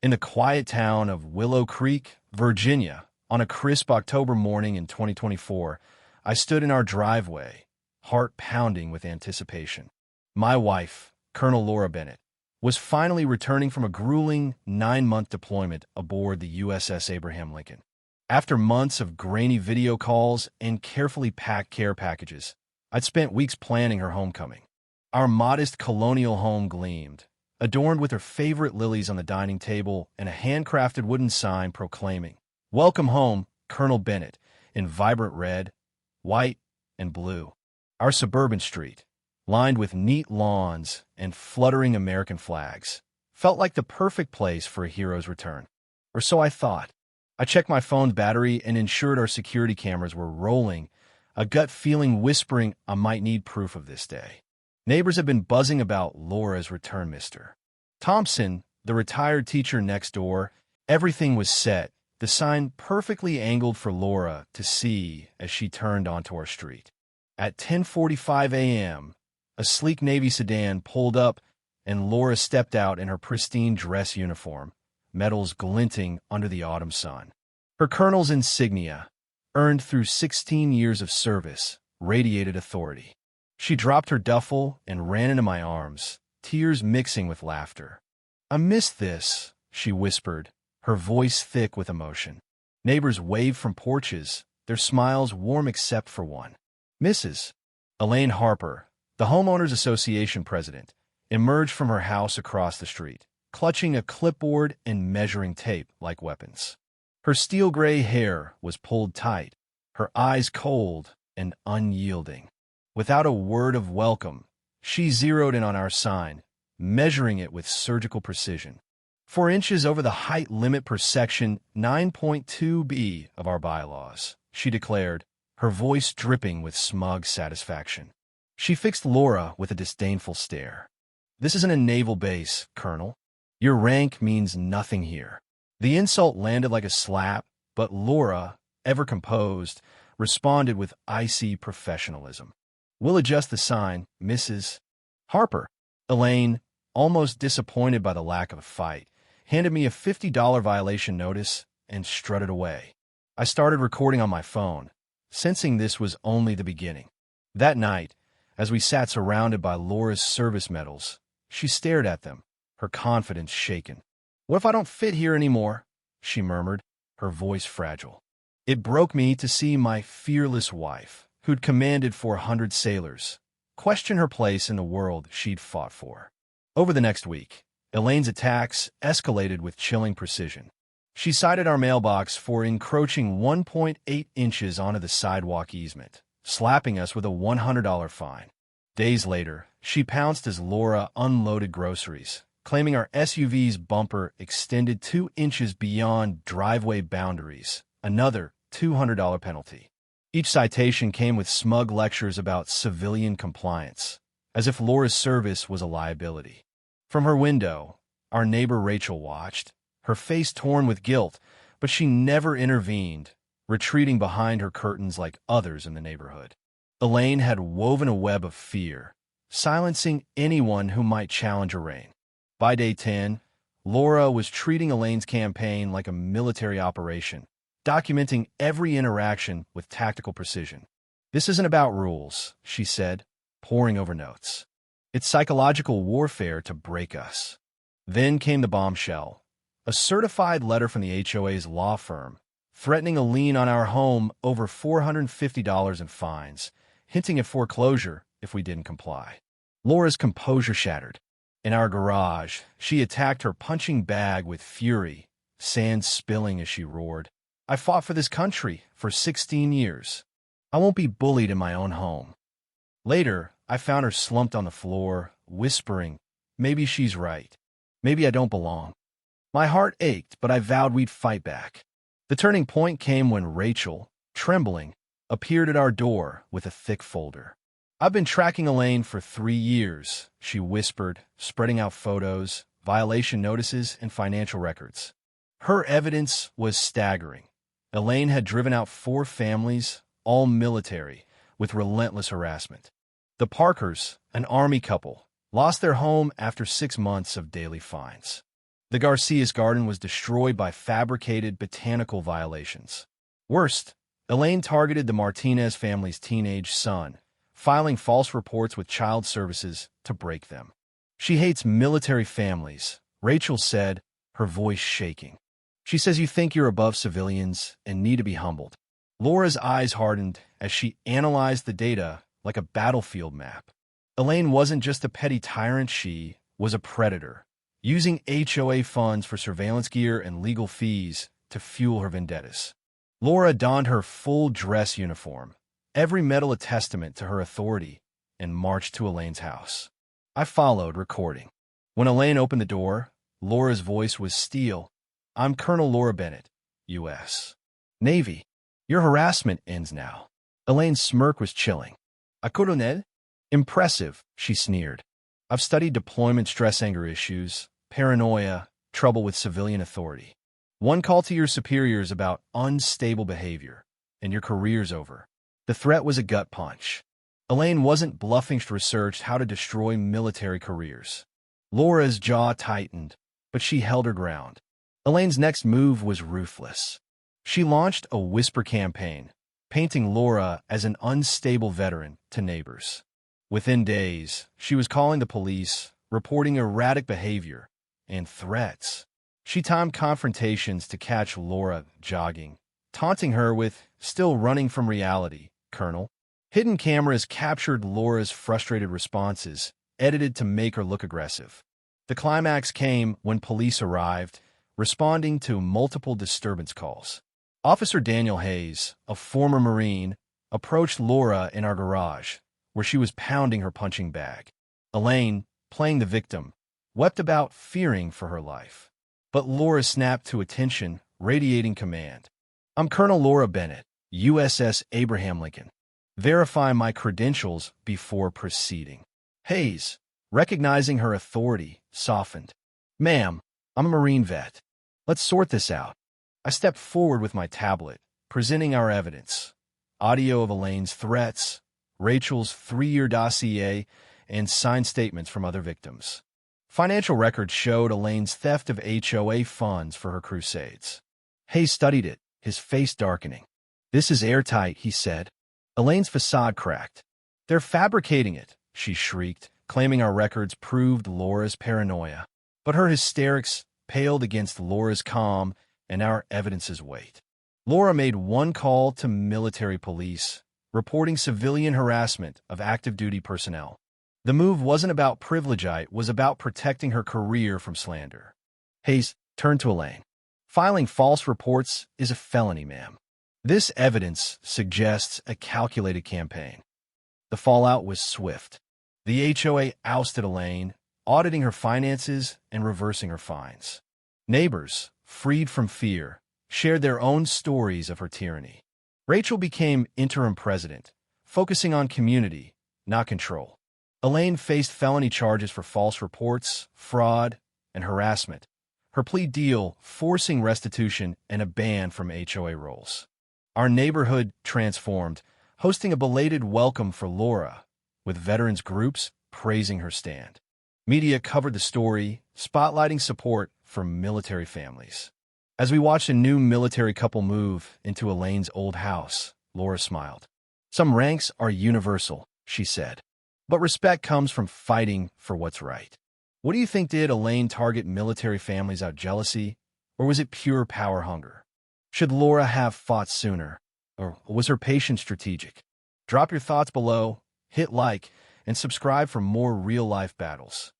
In the quiet town of Willow Creek, Virginia, on a crisp October morning in 2024, I stood in our driveway, heart pounding with anticipation. My wife, Colonel Laura Bennett, was finally returning from a grueling 9-month deployment aboard the USS Abraham Lincoln. After months of grainy video calls and carefully packed care packages, I'd spent weeks planning her homecoming. Our modest colonial home gleamed, adorned with her favorite lilies on the dining table and a handcrafted wooden sign proclaiming, "Welcome home, Colonel Bennett," in vibrant red, white, and blue. Our suburban street, lined with neat lawns and fluttering American flags, felt like the perfect place for a hero's return. Or so I thought. I checked my phone's battery and ensured our security cameras were rolling, a gut feeling whispering I might need proof of this day. Neighbors had been buzzing about Laura's return, Mr. Thompson, the retired teacher next door. Everything was set, the sign perfectly angled for Laura to see as she turned onto our street. At 10:45 a.m., a sleek navy sedan pulled up, and Laura stepped out in her pristine dress uniform, medals glinting under the autumn sun. Her colonel's insignia, earned through 16 years of service, radiated authority. She dropped her duffel and ran into my arms, tears mixing with laughter. "I missed this," she whispered, her voice thick with emotion. Neighbors waved from porches, their smiles warm except for one. Mrs. Elaine Harper, the Homeowners Association president, emerged from her house across the street, clutching a clipboard and measuring tape like weapons. Her steel-gray hair was pulled tight, her eyes cold and unyielding. Without a word of welcome, she zeroed in on our sign, measuring it with surgical precision. 4 inches over the height limit per section 9.2b of our bylaws, she declared, her voice dripping with smug satisfaction. She fixed Laura with a disdainful stare. "This isn't a naval base, Colonel. Your rank means nothing here." The insult landed like a slap, but Laura, ever composed, responded with icy professionalism. "We'll adjust the sign, Mrs. Harper." Elaine, almost disappointed by the lack of a fight, handed me a $50 violation notice and strutted away. I started recording on my phone, sensing this was only the beginning. That night, as we sat surrounded by Laura's service medals, she stared at them, her confidence shaken. "What if I don't fit here anymore?" she murmured, her voice fragile. It broke me to see my fearless wife, who'd commanded 400 sailors, question her place in the world she'd fought for. Over the next week, Elaine's attacks escalated with chilling precision. She cited our mailbox for encroaching 1.8 inches onto the sidewalk easement, slapping us with a $100 fine. Days later, she pounced as Laura unloaded groceries, claiming our SUV's bumper extended 2 inches beyond driveway boundaries, another $200 penalty. Each citation came with smug lectures about civilian compliance, as if Laura's service was a liability. From her window, our neighbor Rachel watched, her face torn with guilt, but she never intervened, retreating behind her curtains like others in the neighborhood. Elaine had woven a web of fear, silencing anyone who might challenge her reign. By day 10, Laura was treating Elaine's campaign like a military operation, documenting every interaction with tactical precision. "This isn't about rules," she said, poring over notes. "It's psychological warfare to break us." Then came the bombshell, a certified letter from the HOA's law firm, threatening a lien on our home over $450 in fines, hinting at foreclosure if we didn't comply. Laura's composure shattered. In our garage, she attacked her punching bag with fury, sand spilling as she roared, "I fought for this country for 16 years. I won't be bullied in my own home." Later, I found her slumped on the floor, whispering, "Maybe she's right. Maybe I don't belong." My heart ached, but I vowed we'd fight back. The turning point came when Rachel, trembling, appeared at our door with a thick folder. "I've been tracking Elaine for 3 years," she whispered, spreading out photos, violation notices, and financial records. Her evidence was staggering. Elaine had driven out 4 families, all military, with relentless harassment. The Parkers, an Army couple, lost their home after 6 months of daily fines. The Garcias garden was destroyed by fabricated botanical violations. Worst, Elaine targeted the Martinez family's teenage son, filing false reports with child services to break them. She hates military families, Rachel said, her voice shaking. She says you think you're above civilians and need to be humbled. Laura's eyes hardened as she analyzed the data like a battlefield map. Elaine wasn't just a petty tyrant, she was a predator, using HOA funds for surveillance gear and legal fees to fuel her vendettas. Laura donned her full dress uniform, every medal a testament to her authority, and marched to Elaine's house. I followed, recording. When Elaine opened the door, Laura's voice was steel. "I'm Colonel Laura Bennett, U.S. Navy. Your harassment ends now." Elaine's smirk was chilling. "A colonel? Impressive," she sneered. "I've studied deployment stress anger issues, paranoia, trouble with civilian authority. One call to your superiors about unstable behavior, and your career's over." The threat was a gut punch. Elaine wasn't bluffing. She researched how to destroy military careers. Laura's jaw tightened, but she held her ground. Elaine's next move was ruthless. She launched a whisper campaign, painting Laura as an unstable veteran to neighbors. Within days, she was calling the police, reporting erratic behavior and threats. She timed confrontations to catch Laura jogging, taunting her with "still running from reality, Colonel." Hidden cameras captured Laura's frustrated responses, edited to make her look aggressive. The climax came when police arrived, responding to multiple disturbance calls. Officer Daniel Hayes, a former Marine, approached Laura in our garage, where she was pounding her punching bag. Elaine, playing the victim, wept about fearing for her life. But Laura snapped to attention, radiating command. "I'm Colonel Laura Bennett, USS Abraham Lincoln. Verify my credentials before proceeding." Hayes, recognizing her authority, softened. "Ma'am, I'm a Marine vet. Let's sort this out." I stepped forward with my tablet, presenting our evidence. Audio of Elaine's threats, Rachel's 3-year dossier, and signed statements from other victims. Financial records showed Elaine's theft of HOA funds for her crusades. Hayes studied it, his face darkening. "This is airtight," he said. Elaine's facade cracked. "They're fabricating it," she shrieked, claiming our records proved Laura's paranoia. But her hysterics paled against Laura's calm and our evidence's weight. Laura made one call to military police, reporting civilian harassment of active duty personnel. The move wasn't about privilege, it was about protecting her career from slander. Hayes turned to Elaine. "Filing false reports is a felony, ma'am. This evidence suggests a calculated campaign." The fallout was swift. The HOA ousted Elaine, auditing her finances and reversing her fines. Neighbors, freed from fear, shared their own stories of her tyranny. Rachel became interim president, focusing on community, not control. Elaine faced felony charges for false reports, fraud, and harassment, her plea deal forcing restitution and a ban from HOA roles. Our neighborhood transformed, hosting a belated welcome for Laura, with veterans groups praising her stand. Media covered the story, spotlighting support for military families. As we watched a new military couple move into Elaine's old house, Laura smiled. "Some ranks are universal," she said. "But respect comes from fighting for what's right." What do you think? Did Elaine target military families out of jealousy, or was it pure power hunger? Should Laura have fought sooner, or was her patience strategic? Drop your thoughts below, hit like, and subscribe for more real-life battles.